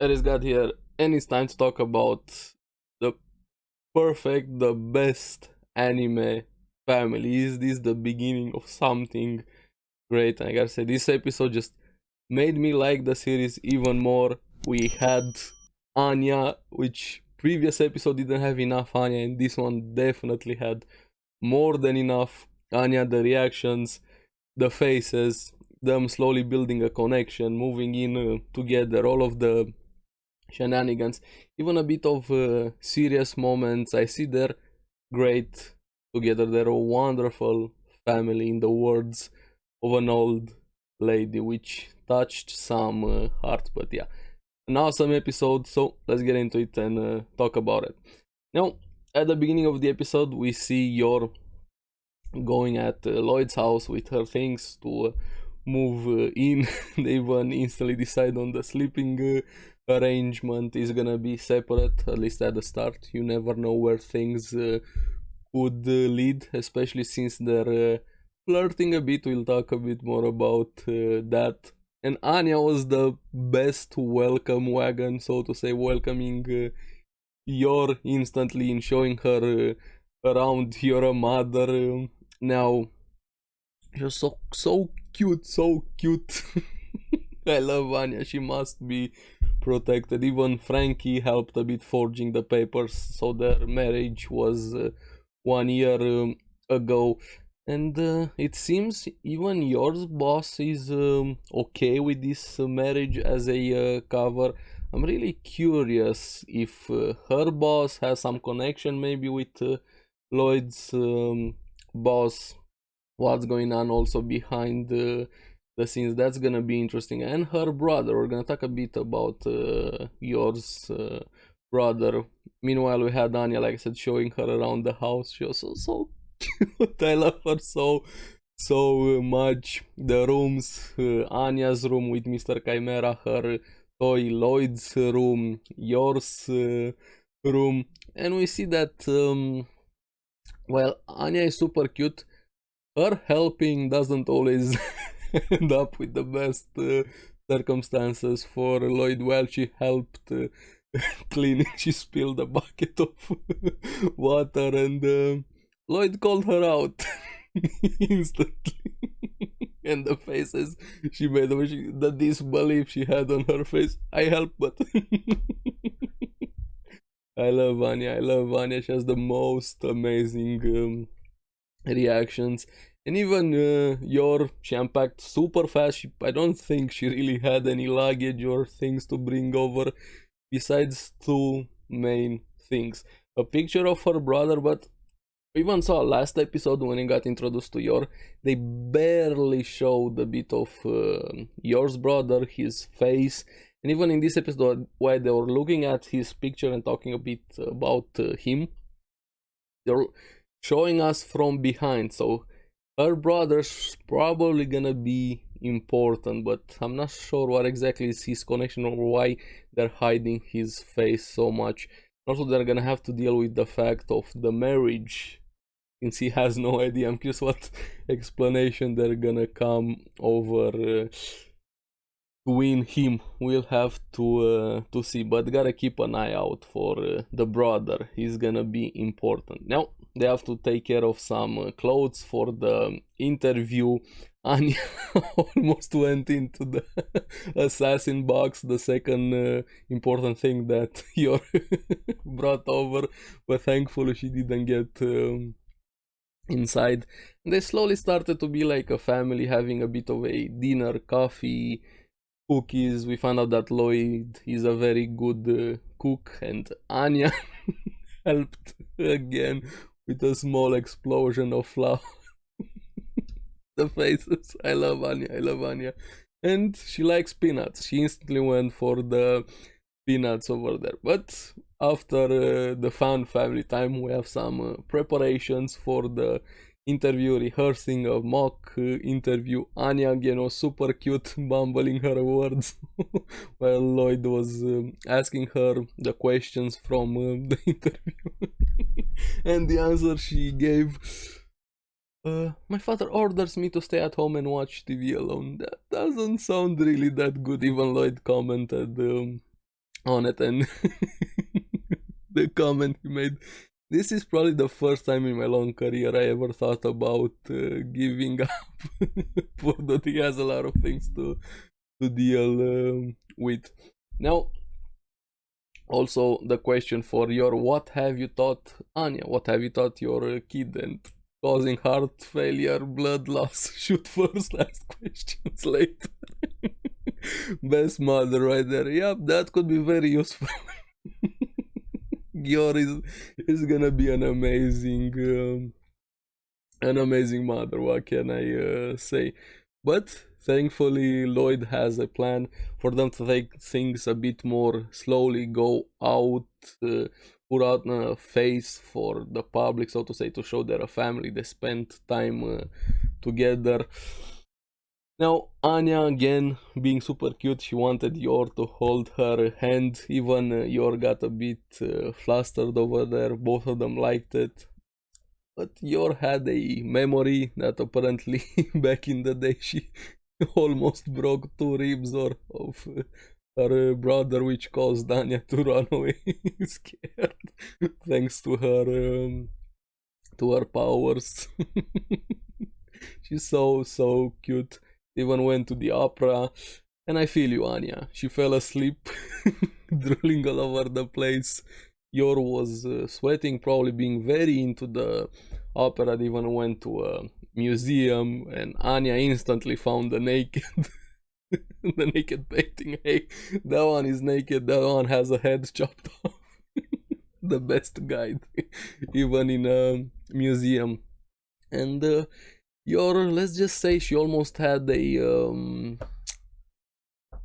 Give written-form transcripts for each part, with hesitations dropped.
ARESxGOD here, and it's time to talk about the the best anime family. Is this the beginning of something great? And I gotta say, this episode just made me like the series even more. We had Anya, which previous episode didn't have enough Anya, and this one definitely had more than enough Anya. The reactions, the faces, them slowly building a connection, moving in together, all of the shenanigans, even a bit of serious moments. I see they're great together. They're a wonderful family, in the words of an old lady, which touched some heart. But yeah, an awesome episode. So let's get into it and talk about it. Now, at the beginning of the episode, we see Yor going at Lloyd's house with her things to move in. They even instantly decide on the sleeping arrangement is gonna be separate, at least at the start. You never know where things could lead, especially since they're flirting a bit. We'll talk a bit more about that. And Anya was the best welcome wagon, so to say, welcoming Yor instantly in showing her around. You're a mother now. You're so cute, so cute. I love Anya. She must be protected. Even Frankie helped a bit forging the papers, so their marriage was 1 year ago. And it seems even Yor's boss is okay with this marriage as a cover. I'm really curious if her boss has some connection maybe with Lloyd's boss. What's going on also behind the scenes? That's gonna be interesting. And her brother, we're gonna talk a bit about Yor's brother. Meanwhile, we had Anya, like I said, showing her around the house. She was so cute. I love her so much. The rooms, Anya's room with Mr. Chimera, her toy Lloyd's room, Yor's room. And we see that while Anya is super cute, her helping doesn't always end up with the best circumstances for Lloyd. Well, she helped cleaning. She spilled a bucket of water, and Lloyd called her out instantly. And the faces she made, the disbelief she had on her face. I helped, but I love Anya. I love Anya. She has the most amazing reactions. And even she unpacked super fast. I don't think she really had any luggage or things to bring over, besides two main things. A picture of her brother, but we even saw last episode when he got introduced to Yor, they barely showed a bit of Yor's brother, his face. And even in this episode, while they were looking at his picture and talking a bit about him, they're showing us from behind. So her brother's probably gonna be important, but I'm not sure what exactly is his connection or why they're hiding his face so much. Also, they're gonna have to deal with the fact of the marriage, since he has no idea. I'm curious what explanation they're gonna come over to win him. We'll have to see, but gotta keep an eye out for the brother. He's gonna be important. Now they have to take care of some clothes for the interview. Anya almost went into the assassin box, the second important thing that Yor brought over, but thankfully she didn't get inside. And they slowly started to be like a family, having a bit of a dinner, coffee, cookies. We found out that Lloyd is a very good cook, and Anya helped again with a small explosion of flour. The faces. I love Anya. I love Anya. And she likes peanuts. She instantly went for the peanuts over there. But after the fun family time, we have some preparations for the interview, rehearsing a mock interview. Anya again was super cute, bumbling her words while Lloyd was asking her the questions from the interview. And the answer she gave, my father orders me to stay at home and watch TV alone. That doesn't sound really that good. Even Lloyd commented on it, and the comment he made. This is probably the first time in my long career I ever thought about giving up. For that he has a lot of things to deal with. Now, also the question for your what have you taught Anya? What have you taught your kid? And causing heart failure, blood loss. Shoot first, ask questions later. Best mother right there. Yep, that could be very useful. Gior is gonna be an amazing mother. What can I say? But thankfully, Lloyd has a plan for them to take things a bit more slowly, go out, put out a face for the public, so to say, to show they're a family. They spend time together. Now, Anya, again, being super cute, she wanted Yor to hold her hand. Even Yor got a bit flustered over there. Both of them liked it. But Yor had a memory that apparently back in the day she almost broke 2 ribs of her brother, which caused Anya to run away scared, thanks to her powers. She's so cute. Even went to the opera, and I feel you, Anya. She fell asleep, drooling all over the place. Yor was sweating, probably being very into the opera. They even went to a museum, and Anya instantly found the naked, the naked painting. Hey, that one is naked. That one has a head chopped off. The best guide, even in a museum. And Yor, let's just say she almost had a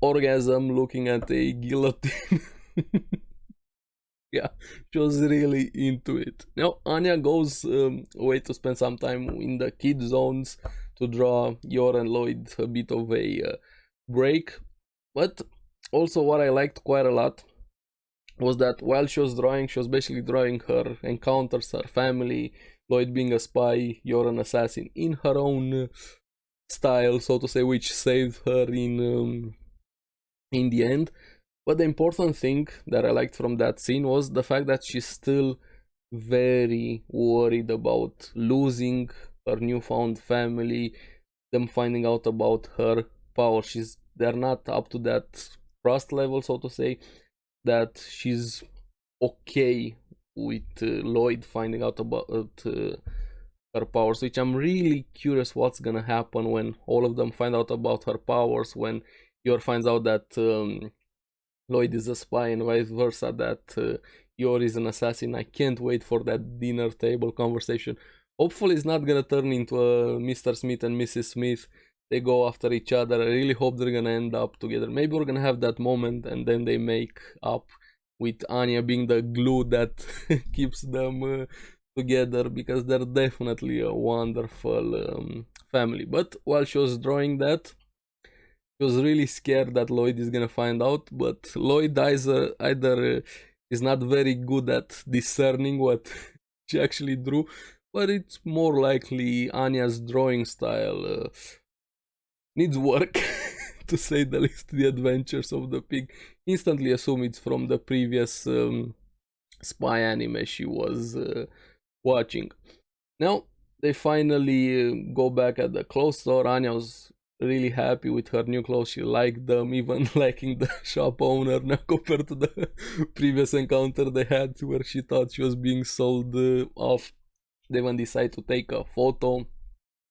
orgasm looking at a guillotine. Yeah, she was really into it. Now Anya goes away to spend some time in the kid zones to draw Yor and Lloyd a bit of a break. But also what I liked quite a lot was that while she was basically drawing her encounters, her family, Lloyd being a spy, Yor an assassin, in her own style, so to say, which saved her in the end. But the important thing that I liked from that scene was the fact that she's still very worried about losing her newfound family, them finding out about her power. They're not up to that trust level, so to say, that she's okay with Lloyd finding out about her powers, which I'm really curious what's gonna happen when all of them find out about her powers, when Yor finds out that Lloyd is a spy and vice versa, that Yor is an assassin. I can't wait for that dinner table conversation. Hopefully it's not gonna turn into a Mr. Smith and Mrs. Smith. They go after each other. I really hope they're gonna end up together. Maybe we're gonna have that moment and then they make up, with Anya being the glue that keeps them together, because they're definitely a wonderful family. But while she was drawing that, she was really scared that Lloyd is gonna find out, but Lloyd either is not very good at discerning what she actually drew, but it's more likely Anya's drawing style needs work, to say the least. The Adventures of the Pig. Instantly assume it's from the previous spy anime she was watching. Now, they finally go back at the clothes store. Anya was really happy with her new clothes. She liked them, even liking the shop owner now compared to the previous encounter they had where she thought she was being sold off. They even decide to take a photo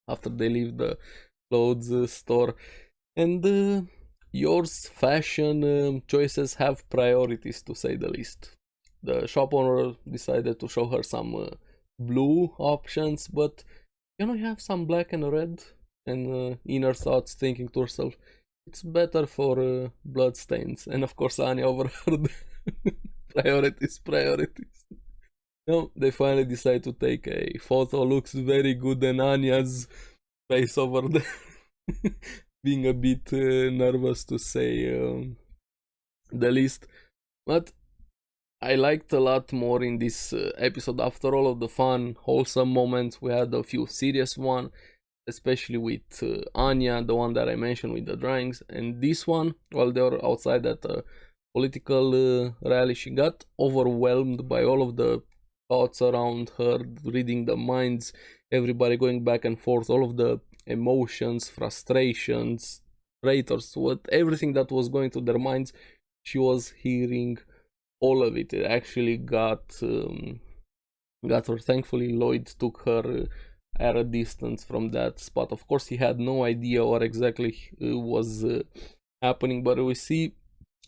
after they leave the clothes store. And Yor's fashion choices have priorities, to say the least. The shop owner decided to show her some blue options, but you have some black and red, and inner thoughts thinking to herself, it's better for bloodstains. And of course Anya overheard. priorities. No, they finally decide to take a photo. Looks very good, and Anya's face over there being a bit nervous, to say the least. But I liked a lot more in this episode. After all of the fun, wholesome moments, we had a few serious ones, especially with Anya, the one that I mentioned with the drawings, and this one, while they were outside at a political rally. She got overwhelmed by all of the thoughts around her, reading the minds, everybody going back and forth, all of the emotions, frustrations, traitors, what everything that was going through their minds. She was hearing all of it. It actually got her. Thankfully, Lloyd took her at a distance from that spot. Of course, he had no idea what exactly was happening, but we see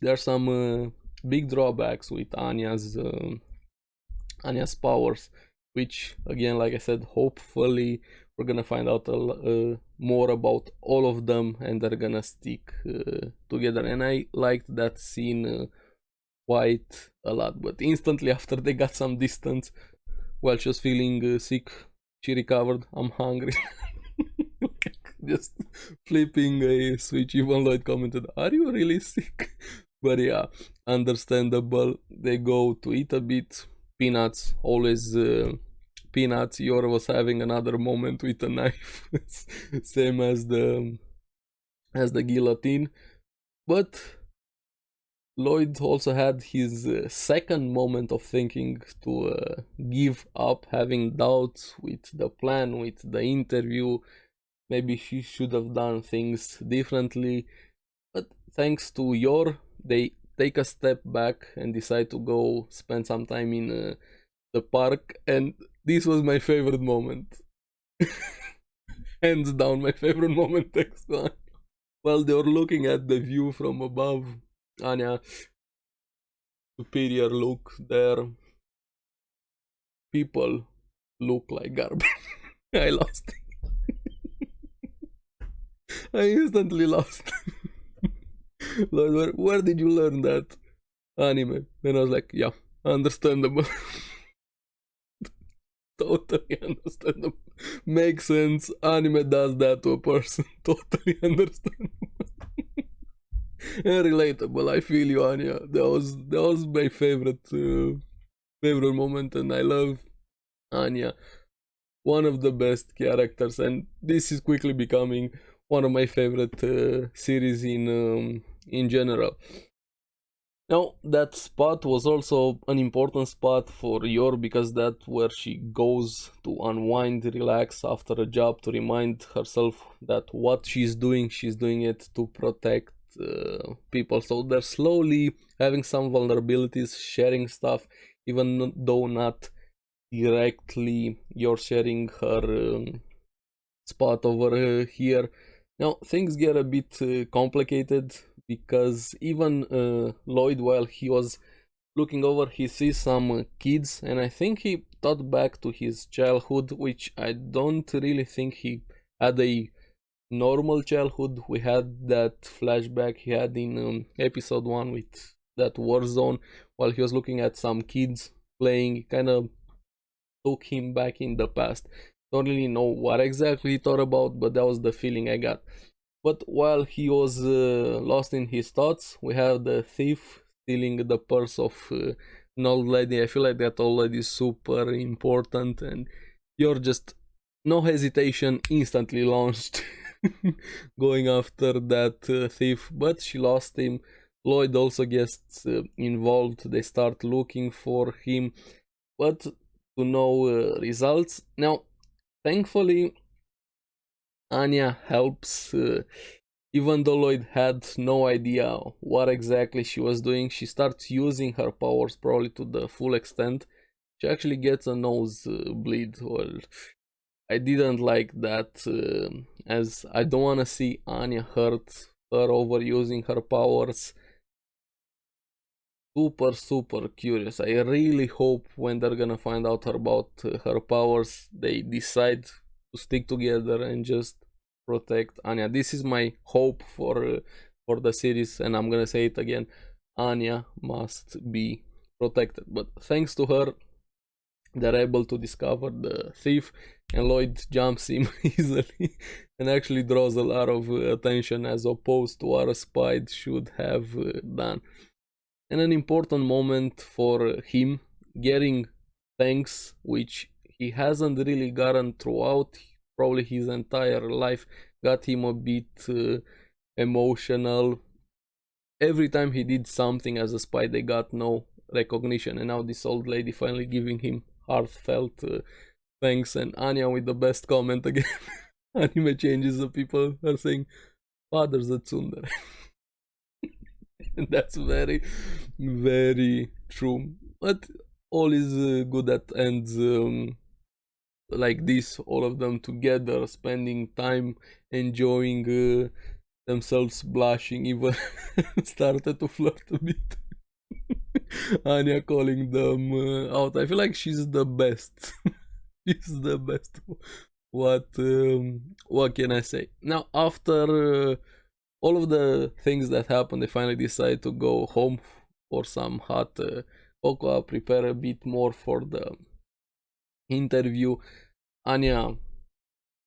there are some big drawbacks with Anya's powers, which again, like I said, hopefully we're gonna find out more about all of them, and they're gonna stick together. And I liked that scene quite a lot. But instantly after they got some distance, while she was feeling sick, she recovered. I'm hungry. Just flipping a switch. Even Lloyd commented, "Are you really sick?" But yeah, understandable. They go to eat a bit. Peanuts, always peanuts. Yor was having another moment with a knife, same as the guillotine. But Lloyd also had his second moment of thinking to give up, having doubts with the plan, with the interview. Maybe he should have done things differently. But thanks to Yor, they take a step back and decide to go spend some time in the park. And this was my favorite moment. Hands down, my favorite moment. While they were looking at the view from above, Anya, superior look there. People look like garbage. I lost. I instantly lost. Lord, where did you learn that anime? And I was like, yeah, understandable. Totally understandable. Makes sense. Anime does that to a person. Totally understandable. And relatable. I feel you, Anya. That was my favorite moment, and I love Anya. One of the best characters, and this is quickly becoming one of my favorite series in general. Now, that spot was also an important spot for Yor, because that's where she goes to unwind, relax after a job, to remind herself that what she's doing it to protect people. So they're slowly having some vulnerabilities, sharing stuff, even though not directly Yor sharing her spot over here. Now, things get a bit complicated, because even Lloyd, while he was looking over, he sees some kids, and I think he thought back to his childhood, which I don't really think he had a normal childhood. We had that flashback he had in episode 1 with that war zone, while he was looking at some kids playing. Kind of took him back in the past. Don't really know what exactly he thought about, but that was the feeling I got. But while he was lost in his thoughts, we have the thief stealing the purse of an old lady. I feel like that old lady is super important, and you're just no hesitation, instantly launched going after that thief. But she lost him. Lloyd also gets involved. They start looking for him, but to no results. Now, thankfully, Anya helps. Even though Lloyd had no idea what exactly she was doing, she starts using her powers probably to the full extent. She actually gets a nose bleed. Well, I didn't like that, as I don't want to see Anya hurt her over using her powers. Super curious. I really hope when they're gonna find out about her powers, they decide to stick together and just protect Anya. This is my hope for the series, and I'm gonna say it again: Anya must be protected. But thanks to her, they're able to discover the thief, and Lloyd jumps him easily and actually draws a lot of attention, as opposed to what a spy should have done. And an important moment for him, getting thanks, which he hasn't really gotten throughout probably his entire life, got him a bit emotional. every time he did something as a spy, they got no recognition, and now this old lady finally giving him heartfelt thanks. And Anya with the best comment again. Anime changes, the people are saying father's a tsundere. And that's very, very true. But all is good at ends like this, all of them together, spending time, enjoying themselves, blushing, even started to flirt a bit. Anya calling them out. I feel like she's the best. She's the best. What can I say? Now, after all of the things that happened, they finally decide to go home for some hot cocoa, prepare a bit more for the interview. Anya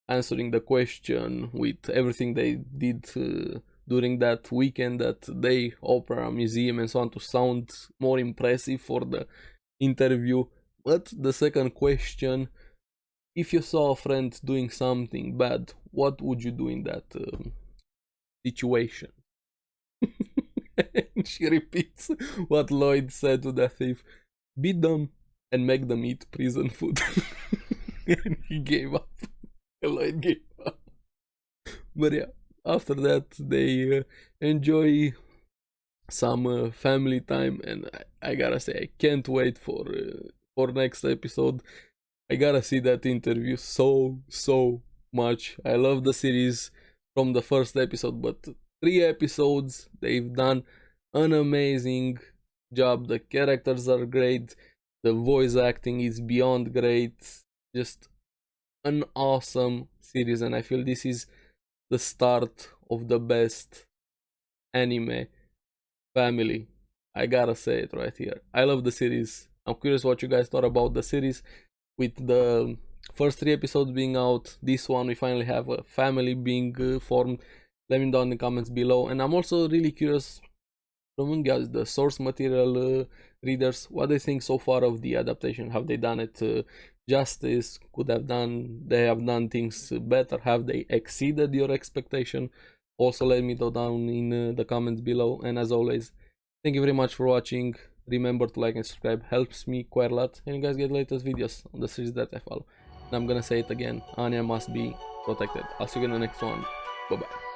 answering the question with everything they did during that weekend, that day, opera, museum, and so on, to sound more impressive for the interview. But the second question: if you saw a friend doing something bad, what would you do in that situation? And she repeats what Lloyd said to the thief: beat them and make them eat prison food. And he gave up. Lloyd gave up. But yeah, after that they enjoy some family time, and I gotta say, I can't wait for next episode. I gotta see that interview so much. I love the series from the first episode, but 3 episodes, they've done an amazing job. The characters are great, the voice acting is beyond great, just an awesome series, and I feel this is the start of the best anime family. I gotta say it right here. I love the series. I'm curious what you guys thought about the series. With the first 3 episodes being out, this one we finally have a family being formed. Let me know down in the comments below. And I'm also really curious from you guys, the source material readers, what they think so far of the adaptation. Have they done it justice? They have done things better? Have they exceeded your expectation? Also let me know down in the comments below. And as always, thank you very much for watching. Remember to like and subscribe, helps me quite a lot, and you guys get latest videos on the series that I follow. And I'm gonna say it again, Anya must be protected. I'll see you in the next one. Bye bye.